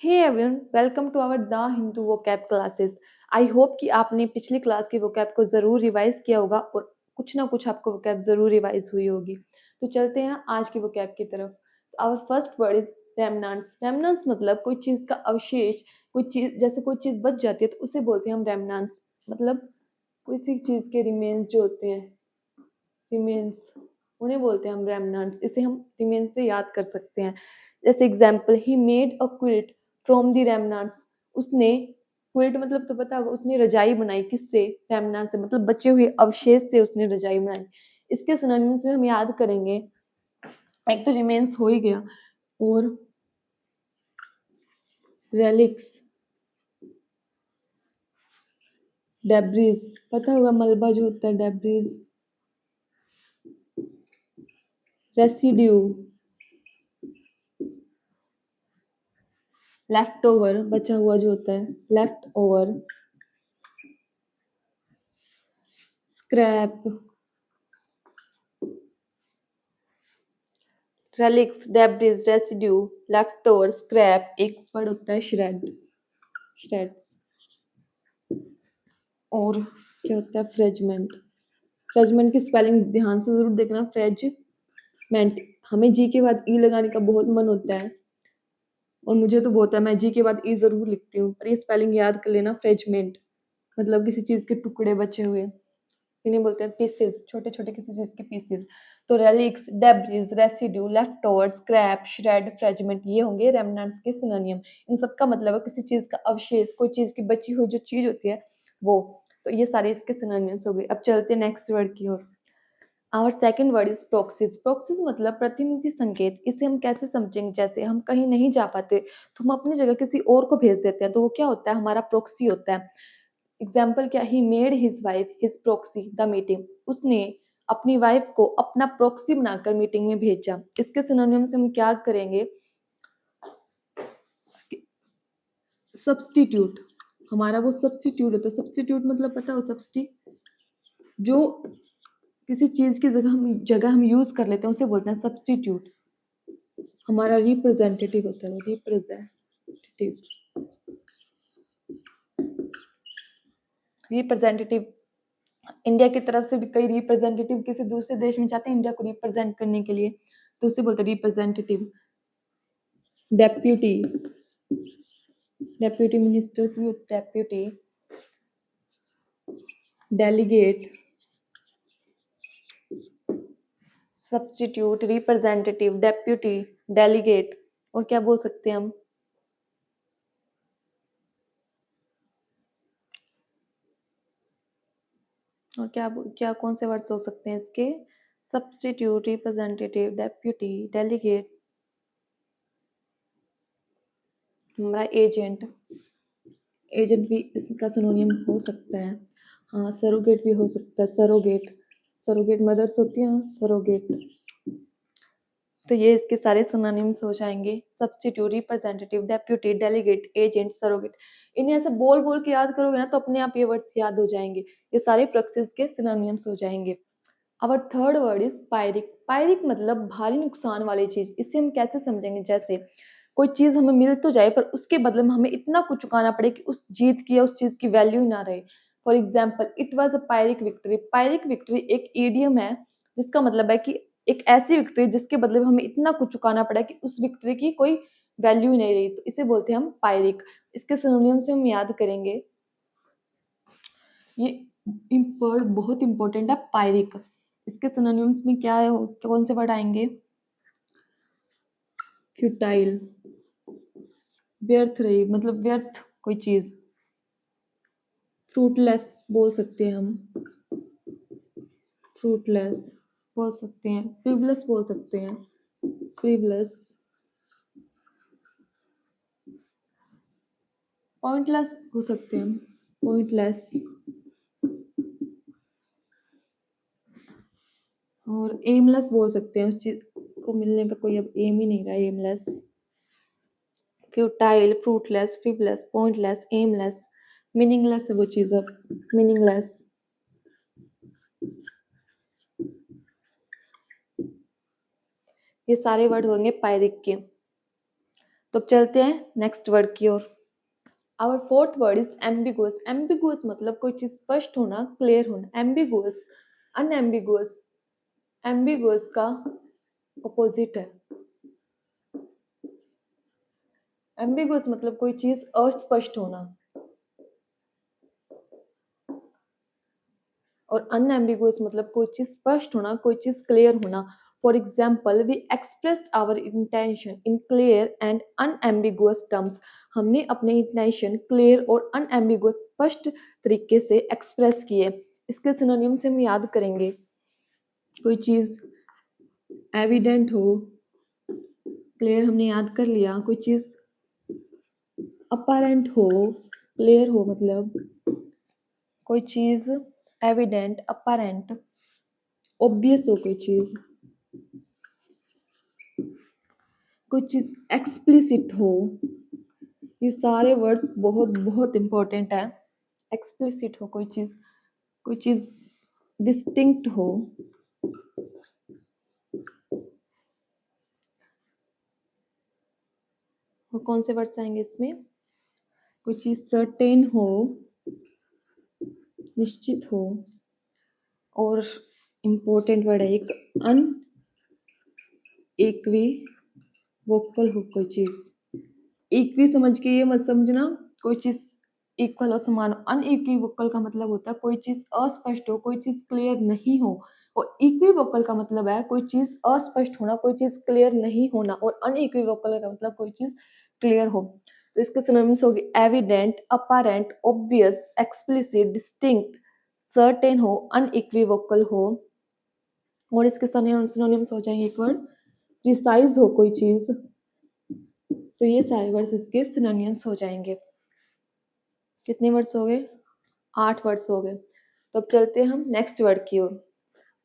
Hey everyone, welcome to our the Hindu vocab classes. I hope कि आपने पिछली class के वोकैब को ज़रूर रिवाइज किया होगा और कुछ ना कुछ आपको वोकैब ज़रूर रिवाइज हुई होगी। तो चलते हैं आज के वोकैब की तरफ। Our first word is remnants. Remnants मतलब कोई चीज़ का अवशेष, कोई चीज़ जैसे कोई चीज़ बच जाती है तो उसे बोलते हैं हम रेमनांट्स। मतलब किसी चीज़ के रिमेन्स जो होते हैं, रिमेन्स, उन्हें बोलते हैं हम रेमनांट्स। इसे हम रिमेन्स से याद कर सकते हैं। जैसे example, he made a quilt from the remnants. उसने क्विल्ट मतलब तो पता होगा, उसने रजाई बनाई किससे? रेमनांट से, मतलब बचे हुए अवशेष से उसने रजाई बनाई। इसके सिनोनिम्स में हम याद करेंगे, एक तो रिमेन्स हो ही गया, और रेलिक्स, डेब्रीज, पता होगा मलबा जो होता है, डेब्रीज, रेसिड्यू, लेफ्ट ओवर, बचा हुआ जो होता है, left over, scrap, relics, debris, residue, leftover, scrap, एक वर्ड होता है श्रेड, श्रेड्स, और क्या होता है फ्रेगमेंट। फ्रेगमेंट की स्पेलिंग ध्यान से जरूर देखना, फ्रेगमेंट। हमें जी के बाद ई लगाने का बहुत मन होता है, और मुझे तो बहुत है, मैं जी के बाद ई जरूर लिखती हूँ, पर ये स्पेलिंग याद कर लेना, फ्रेगमेंट। मतलब किसी चीज के टुकड़े बचे हुए, इन्हें बोलते हैं पीसेस, छोटे छोटे किसी चीज के पीसेस। तो relics, debris, residue, leftover, scrap, shred, fragment, ये होंगे रेमनंट्स के सिनोनियम। इन सब का मतलब है किसी चीज का अवशेष, कोई चीज की बची हुई जो चीज होती है वो। तो ये सारे इसके सिनोनिम्स हो गए। अब चलते हैं नेक्स्ट वर्ड की ओर। Our second word is proxies. Proxies मतलब प्रतिनिधि संकेत। इसे हम कैसे समझेंगे? जैसे हम कहीं नहीं जा पाते तो हम अपनी जगह किसी और को भेज देते हैं, तो वो क्या होता है? हमारा प्रोक्सी होता है। एग्जाम्पल क्या? He made his wife his proxy the meeting. उसने अपनी वाइफ को अपना प्रोक्सी बनाकर मीटिंग में भेजा। इसके सिनोनिम से हम क्या करेंगे? सब्स्टिट्यूट। हमारा वो सब्स्टिट्यूट होता है। सब्स्टिट्यूट मतलब पता हो? जो किसी चीज की जगह हम यूज कर लेते हैं उसे बोलते हैं सब्स्टिट्यूट। हमारा रिप्रेजेंटेटिव होता है वो, रिप्रेजेंटेटिव, रिप्रेजेंटेटिव। इंडिया की तरफ से भी कई रिप्रेजेंटेटिव किसी दूसरे देश में जाते हैं इंडिया को रिप्रेजेंट करने के लिए, तो उसे बोलते हैं रिप्रेजेंटेटिव। डेप्यूटी, डेप्यूटी मिनिस्टर्स भी होते हैं, deputy. Delegate, substitute, representative, deputy, delegate. और क्या बोल सकते हैं हम? और क्या कौन से वर्ड्स हो सकते हैं इसके? Substitute, representative, deputy, delegate. हमारा एजेंट, एजेंट भी इसका सिनोनियम हो सकता है। हाँ, सरोगेट भी हो सकता है, सरोगेट, सरोगेट मदर्स होती है ना, सरोगेट। तो ये इसके सारे सिनोनिम्स हो जाएंगे। Substitute, representative, deputy, delegate, agent, surrogate. इन्हें ऐसे बोल बोल के याद करोगे ना तो अपने आप ये वर्ड्स याद हो जाएंगे। ये सारे प्रोक्सीज के सिनोनिम्स हो जाएंगे। Our third word is pyrrhic. Pyrrhic मतलब भारी नुकसान वाली चीज। इसे हम कैसे समझेंगे? जैसे कोई चीज हमें मिल तो जाए पर उसके बदले में हमें इतना कुछ चुकाना पड़े कि उस जीत की या उस चीज की वैल्यू ही ना रहे। For example, it was a पायरिक victory. पायरिक victory एक ईडियम है जिसका मतलब है कि एक ऐसी विक्ट्री जिसके बदले में हमें इतना कुछ चुकाना पड़ा कि उस विक्ट्री की कोई वैल्यू ही नहीं रही, तो इसे बोलते हैं हम पायरिक। इसके सिनोनिम से हम याद करेंगे, ये वर्ड बहुत इंपॉर्टेंट है, पायरिक। इसके सिनोनिम्स में क्या है, कौन से वर्ड आएंगे? फ्यूटाइल, व्यर्थ रही, मतलब व्यर्थ कोई चीज। फ्रूटलेस बोल सकते हैं हम, फ्रूटलेस बोल सकते हैं। फ्रीवलेस बोल सकते हैं, फ्रीवलेस। पॉइंटलेस बोल सकते हैं, पॉइंटलेस। और एमलेस बोल सकते हैं, उस चीज को मिलने का कोई अब एम ही नहीं रहा, aimless. Futile, fruitless, frivolous, pointless, aimless. Meaningless है वो चीज अब, मीनिंगलेस। ये सारे वर्ड होंगे पायरिक के। तो अब चलते हैं नेक्स्ट वर्ड की ओर। Our fourth word is ambiguous. Ambiguous मतलब कोई चीज स्पष्ट होना, क्लियर होना। एम्बिगुअस, अनएम्बिगुअस, एम्बिगुअस का अपोजिट है। एम्बिगुअस मतलब कोई चीज अस्पष्ट होना, और अनएम्बिगुअस मतलब कोई चीज स्पष्ट होना, कोई चीज क्लियर होना। For example, we expressed our intention in clear and unambiguous terms. हमने अपने इंटेंशन क्लियर और अनएम्बिगुअस स्पष्ट तरीके से एक्सप्रेस किए। इसके सिनोनिम से हम याद करेंगे, कोई चीज एविडेंट हो, क्लियर हमने याद कर लिया। कोई चीज अपरेंट हो, क्लियर हो मतलब कोई चीज एविडेंट, अपरेंट, ऑब्वियस हो कोई चीज एक्सप्लिसिट हो। ये सारे वर्ड्स बहुत बहुत इंपॉर्टेंट है। एक्सप्लिसिट हो कोई चीज डिस्टिंक्ट हो, और कौन से वर्ड्स आएंगे इसमें? कोई चीज सर्टेन हो, निश्चित हो, और इम्पोर्टेंट वर्ड है एक अन इक्वी वोकल हो। कोई चीज इक्वी समझ के ये मत समझना कोई चीज इक्वल और समान। अनइक्विवोकल का मतलब होता है कोई चीज अस्पष्ट हो, कोई चीज क्लियर नहीं हो। और इक्विवोकल का मतलब है कोई चीज अस्पष्ट होना, कोई चीज क्लियर नहीं होना। और अनइक्विवोकल का मतलब कोई चीज क्लियर हो। तो इसके सिनोनिम्स होगी evident, apparent, obvious, explicit, distinct, certain हो, अनइक्विवोकल हो। और इसके सिनोनिम्स हो जाएंगे, एक वर्ड प्रिसाइज हो कोई चीज। तो ये सारे वर्ड्स इसके सिनोनिम्स हो जाएंगे। कितने वर्ड्स हो गए? 8 वर्ड्स हो गए। तो अब चलते हैं हम नेक्स्ट वर्ड की ओर।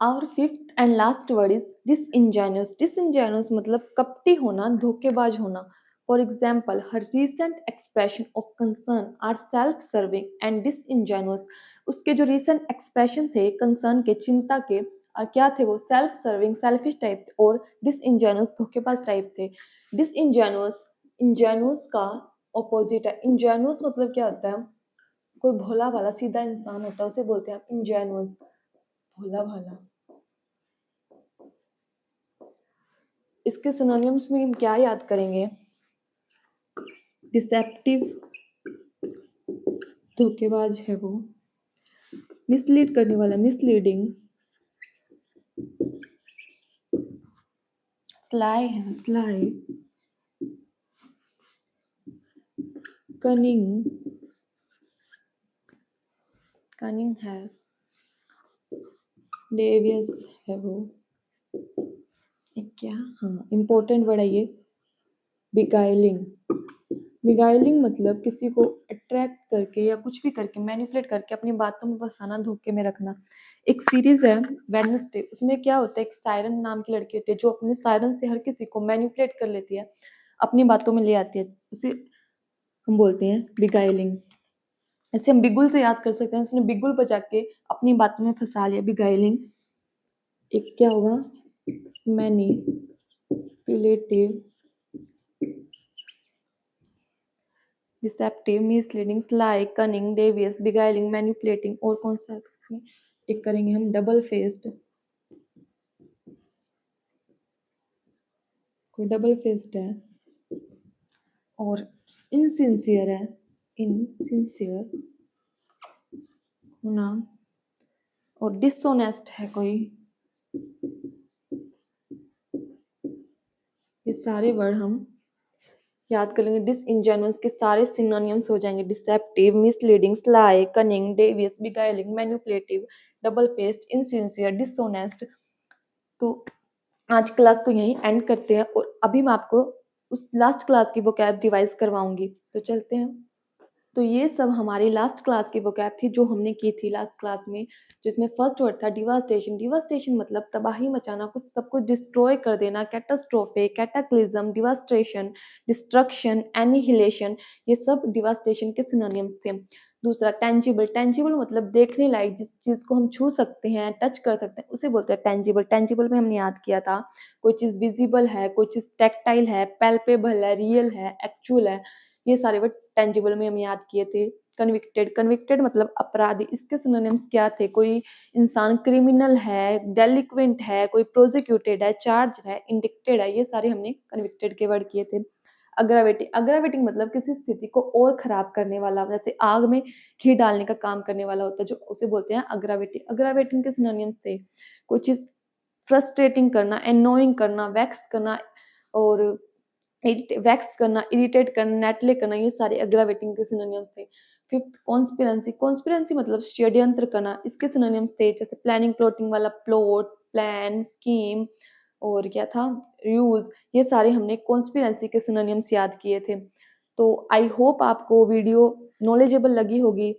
Our fifth and last word is disingenuous. Disingenuous मतलब कपटी होना, धोखेबाज होना। For example, her recent expression of concern are self serving and disingenuous. उसके जो रिसेंट एक्सप्रेशन थे कंसर्न के, चिंता के, और क्या थे वो? सेल्फ सर्विंग, सेल्फिश टाइप, और डिसइंजेनियस, धोखेबाज टाइप थे। डिसइंजेनियस, इंजेनुअस का ऑपोजिट है। इंजेनुअस मतलब क्या होता है? कोई भोला भाला सीधा इंसान होता है, उसे बोलते हैं इंजेनुअस, भोला भाला। इसके सिनोनिम्स में हम क्या याद करेंगे? डिसेप्टिव, धोखेबाज है वो। मिसलीड करने वाला, मिसलीडिंग। स्लाई है, स्लाई। कनिंग, कनिंग है। डेवियस है वो। क्या, हाँ इंपॉर्टेंट वर्ड है ये, बिगाइलिंग। बिगाइलिंग मतलब किसी को अट्रैक्ट करके या कुछ भी करके, मैनिपुलेट करके अपनी बातों में फंसाना, धोखे में रखना। एक सीरीज है वेडनेसडे, उसमें क्या होता है, एक सायरन नाम की लड़की होती है जो अपने सायरन से हर किसी को मैनिपुलेट कर लेती है, अपनी बातों में ले आती है। उसे हम बोलते हैं बिगाइलिंग। ऐसे हम बिगुल से याद कर सकते हैं, उसने बिगुल बजा के अपनी बातों में फंसा लिया, बिगाइलिंग। एक क्या होगा? Manipulative, deceptive, misleading, sly, cunning, devious, beguiling, manipulating. और कौन सा इसमें एक करेंगे हम? Double faced. कोई डबल फेस्ड है, और इनसिंसियर है, इनसिंसियर होना, और डिसऑनेस्ट है कोई। ये सारे वर्ड हम याद कर लेंगे। डिसइंजेनुअस के सारे सिनोनिम्स हो जाएंगे, deceptive, misleading, sly, cunning, devious, beguiling, manipulative, double faced, insincere, dishonest. तो आज क्लास को यहीं एंड करते हैं, और अभी मैं आपको उस लास्ट क्लास की वोकैब रिवाइज करवाऊंगी। तो चलते हैं। तो ये सब हमारी लास्ट क्लास की वोकैब थी जो हमने की थी लास्ट क्लास में, जिसमें फर्स्ट वर्ड था डिवास्टेशन। डिवास्टेशन मतलब तबाही मचाना, कुछ सब कुछ डिस्ट्रॉय कर देना। कैटास्ट्रोफे, कैटाक्लिज्म, डिवास्टेशन, डिस्ट्रक्शन, एनिहिलेशन, ये सब डिवास्टेशन के सिनोनिम्स थे। दूसरा टेंजिबल, टेंजिबल मतलब देखने लायक, जिस चीज़ को हम छू सकते हैं, टच कर सकते हैं, उसे बोलते हैं टेंजिबल। टेंजिबल में हमने याद किया था कोई चीज़ विज़िबल है, कोई चीज़ टैक्टाइल है, पैल्पेबल है, रियल है, एक्चुअल है, ये सारे वर्ड टेंजिबल में हम याद किए थे। कन्विक्टेड, कन्विक्टेड मतलब अपराधी, इसके सिनोनिम्स क्या थे? कोई इंसान क्रिमिनल है, डेलिक्वेंट है, कोई प्रोसिक्यूटेड है, चार्ज है, इंडिक्टेड है, ये सारे हमने कन्विक्टेड के वर्ड किए थे। अग्रावेटिंग, अग्रावेटिंग मतलब किसी स्थिति को और खराब करने वाला, जैसे आग में घी डालने का काम करने वाला होता है, जो उसे बोलते हैं अग्रावेटिंग। अग्रावेटिंग के सिनोनिम्स थे कोई चीज़ फ्रस्ट्रेटिंग करना, एनोइंग करना, वैक्स करना और वैक्स करना, इरिटेट करना, नेटले करना, ये सारे अग्रावेटिंग के सिनोनिम्स थे। फिफ्थ कॉन्स्पिरेंसी, कॉन्स्पिरेंसी मतलब षड्यंत्र करना, इसके सिनोनिम्स थे जैसे प्लानिंग, प्लॉटिंग वाला प्लॉट, प्लान, स्कीम और क्या था यूज़, ये सारे हमने कॉन्स्पिरेंसी के सिनोनिम्स याद किए थे। तो आई होप आपको वीडियो नॉलेजेबल लगी होगी।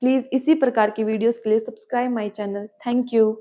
प्लीज़ इसी प्रकार की वीडियोज़ के लिए subscribe my channel. Thank you.